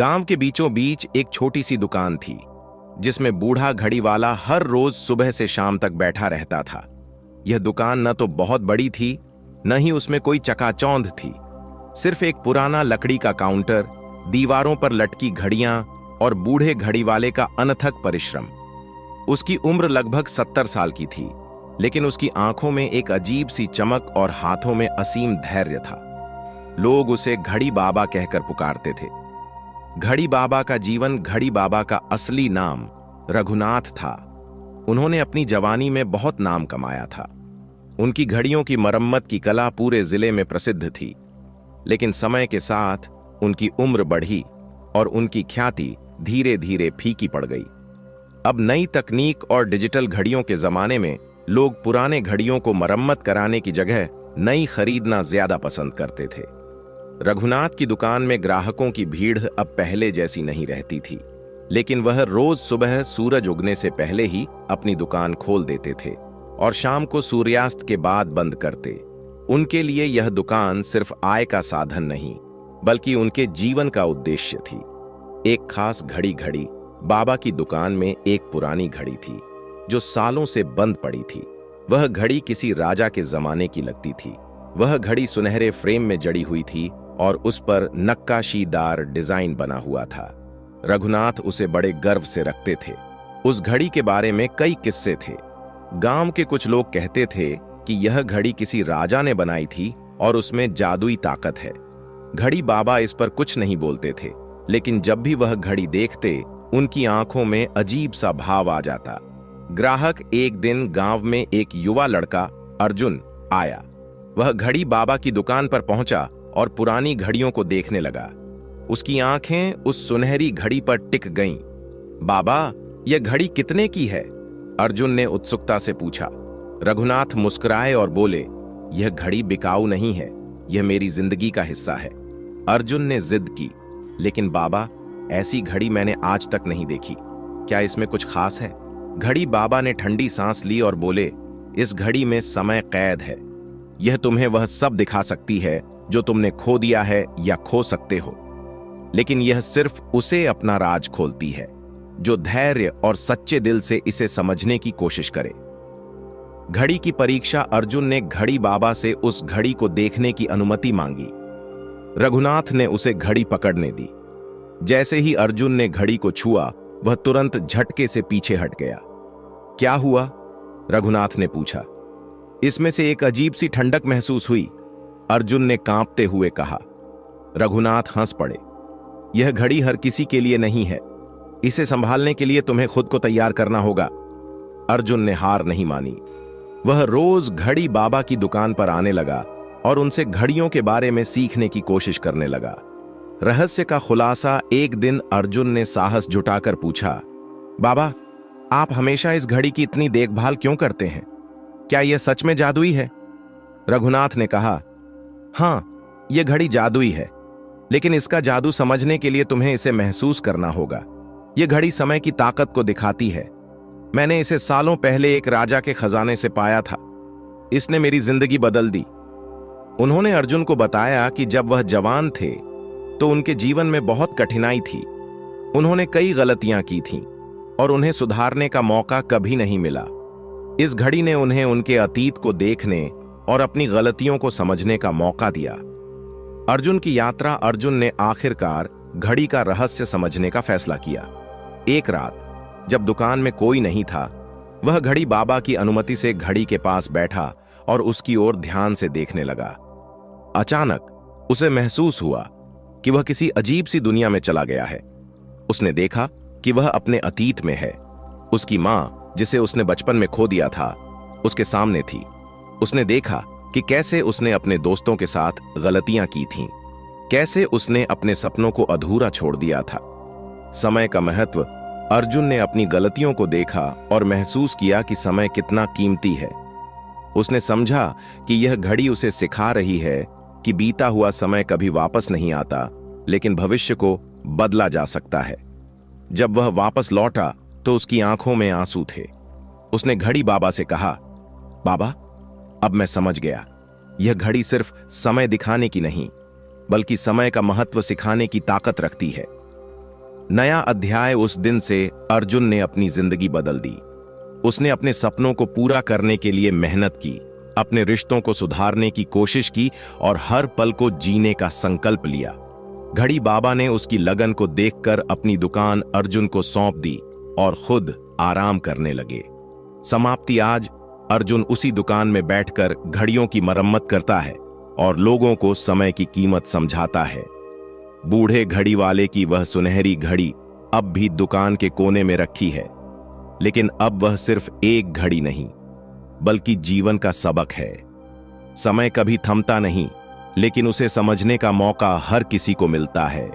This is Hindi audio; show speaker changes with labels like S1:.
S1: गांव के बीचों बीच एक छोटी सी दुकान थी जिसमें बूढ़ा घड़ी वाला हर रोज सुबह से शाम तक बैठा रहता था। यह दुकान न तो बहुत बड़ी थी, न ही उसमें कोई चकाचौंध थी। सिर्फ एक पुराना लकड़ी का काउंटर, दीवारों पर लटकी घड़ियां और बूढ़े घड़ी वाले का अनथक परिश्रम। उसकी उम्र लगभग 70 साल की थी, लेकिन उसकी आंखों में एक अजीब सी चमक और हाथों में असीम धैर्य था। लोग उसे घड़ी बाबा कहकर पुकारते थे। घड़ी बाबा का जीवन, घड़ी बाबा का असली नाम रघुनाथ था। उन्होंने अपनी जवानी में बहुत नाम कमाया था। उनकी घड़ियों की मरम्मत की कला पूरे जिले में प्रसिद्ध थी। लेकिन समय के साथ उनकी उम्र बढ़ी और उनकी ख्याति धीरे धीरे फीकी पड़ गई। अब नई तकनीक और डिजिटल घड़ियों के जमाने में लोग पुराने घड़ियों को मरम्मत कराने की जगह नई खरीदना ज्यादा पसंद करते थे। रघुनाथ की दुकान में ग्राहकों की भीड़ अब पहले जैसी नहीं रहती थी, लेकिन वह रोज सुबह सूरज उगने से पहले ही अपनी दुकान खोल देते थे और शाम को सूर्यास्त के बाद बंद करते। उनके लिए यह दुकान सिर्फ आय का साधन नहीं, बल्कि उनके जीवन का उद्देश्य थी। एक खास घड़ी बाबा की दुकान में एक पुरानी घड़ी थी जो सालों से बंद पड़ी थी। वह घड़ी किसी राजा के जमाने की लगती थी। वह घड़ी सुनहरे फ्रेम में जड़ी हुई थी और उस पर नक्काशीदार डिजाइन बना हुआ था। रघुनाथ उसे बड़े गर्व से रखते थे। उस घड़ी के बारे में कई किस्से थे। गांव के कुछ लोग कहते थे कि यह घड़ी किसी राजा ने बनाई थी और उसमें जादुई ताकत है। घड़ी बाबा इस पर कुछ नहीं बोलते थे, लेकिन जब भी वह घड़ी देखते उनकी आंखों में अजीब सा भाव आ जाता। ग्राहक एक दिन गांव में एक युवा लड़का अर्जुन आया। वह घड़ी बाबा की दुकान पर पहुंचा और पुरानी घड़ियों को देखने लगा। उसकी आंखें उस सुनहरी घड़ी पर टिक गईं। बाबा, यह घड़ी कितने की है? अर्जुन ने उत्सुकता से पूछा। रघुनाथ मुस्कुराए और बोले, यह घड़ी बिकाऊ नहीं है, यह मेरी जिंदगी का हिस्सा है। अर्जुन ने जिद की, लेकिन बाबा, ऐसी घड़ी मैंने आज तक नहीं देखी, क्या इसमें कुछ खास है? घड़ी बाबा ने ठंडी सांस ली और बोले, इस घड़ी में समय कैद है। यह तुम्हें वह सब दिखा सकती है जो तुमने खो दिया है या खो सकते हो, लेकिन यह सिर्फ उसे अपना राज खोलती है जो धैर्य और सच्चे दिल से इसे समझने की कोशिश करे। घड़ी की परीक्षा। अर्जुन ने घड़ी बाबा से उस घड़ी को देखने की अनुमति मांगी। रघुनाथ ने उसे घड़ी पकड़ने दी। जैसे ही अर्जुन ने घड़ी को छुआ, वह तुरंत झटके से पीछे हट गया। क्या हुआ? रघुनाथ ने पूछा। इसमें से एक अजीब सी ठंडक महसूस हुई, अर्जुन ने कांपते हुए कहा। रघुनाथ हंस पड़े। यह घड़ी हर किसी के लिए नहीं है, इसे संभालने के लिए तुम्हें खुद को तैयार करना होगा। अर्जुन ने हार नहीं मानी। वह रोज घड़ी बाबा की दुकान पर आने लगा और उनसे घड़ियों के बारे में सीखने की कोशिश करने लगा। रहस्य का खुलासा एक दिन अर्जुन ने साहस जुटाकर पूछा, बाबा, आप हमेशा इस घड़ी की इतनी देखभाल क्यों करते हैं? क्या यह सच में जादुई है? रघुनाथ ने कहा, हाँ, यह घड़ी जादुई है, लेकिन इसका जादू समझने के लिए तुम्हें इसे महसूस करना होगा। यह घड़ी समय की ताकत को दिखाती है। मैंने इसे सालों पहले एक राजा के खजाने से पाया था। इसने मेरी जिंदगी बदल दी। उन्होंने अर्जुन को बताया कि जब वह जवान थे तो उनके जीवन में बहुत कठिनाई थी। उन्होंने कई गलतियां की थीं और उन्हें सुधारने का मौका कभी नहीं मिला। इस घड़ी ने उन्हें उनके अतीत को देखने और अपनी गलतियों को समझने का मौका दिया। अर्जुन की यात्रा। अर्जुन ने आखिरकार घड़ी का रहस्य समझने का फैसला किया। एक रात जब दुकान में कोई नहीं था, वह घड़ी बाबा की अनुमति से घड़ी के पास बैठा और उसकी ओर ध्यान से देखने लगा। अचानक उसे महसूस हुआ कि वह किसी अजीब सी दुनिया में चला गया है। उसने देखा कि वह अपने अतीत में है। उसकी मां, जिसे उसने बचपन में खो दिया था, उसके सामने थी। उसने देखा कि कैसे उसने अपने दोस्तों के साथ गलतियां की थीं, कैसे उसने अपने सपनों को अधूरा छोड़ दिया था। समय का महत्व। अर्जुन ने अपनी गलतियों को देखा और महसूस किया कि समय कितना कीमती है। उसने समझा कि यह घड़ी उसे सिखा रही है कि बीता हुआ समय कभी वापस नहीं आता, लेकिन भविष्य को बदला जा सकता है। जब वह वापस लौटा तो उसकी आंखों में आंसू थे। उसने घड़ी बाबा से कहा, बाबा, अब मैं समझ गया, यह घड़ी सिर्फ समय दिखाने की नहीं, बल्कि समय का महत्व सिखाने की ताकत रखती है। नया अध्याय उस दिन से अर्जुन ने अपनी जिंदगी बदल दी। उसने अपने सपनों को पूरा करने के लिए मेहनत की, अपने रिश्तों को सुधारने की कोशिश की और हर पल को जीने का संकल्प लिया। घड़ी बाबा ने उसकी लगन को देखकर अपनी दुकान अर्जुन को सौंप दी और खुद आराम करने लगे। समाप्ति आज अर्जुन उसी दुकान में बैठकर घड़ियों की मरम्मत करता है और लोगों को समय की कीमत समझाता है। बूढ़े घड़ी वाले की वह सुनहरी घड़ी अब भी दुकान के कोने में रखी है, लेकिन अब वह सिर्फ एक घड़ी नहीं बल्कि जीवन का सबक है। समय कभी थमता नहीं, लेकिन उसे समझने का मौका हर किसी को मिलता है।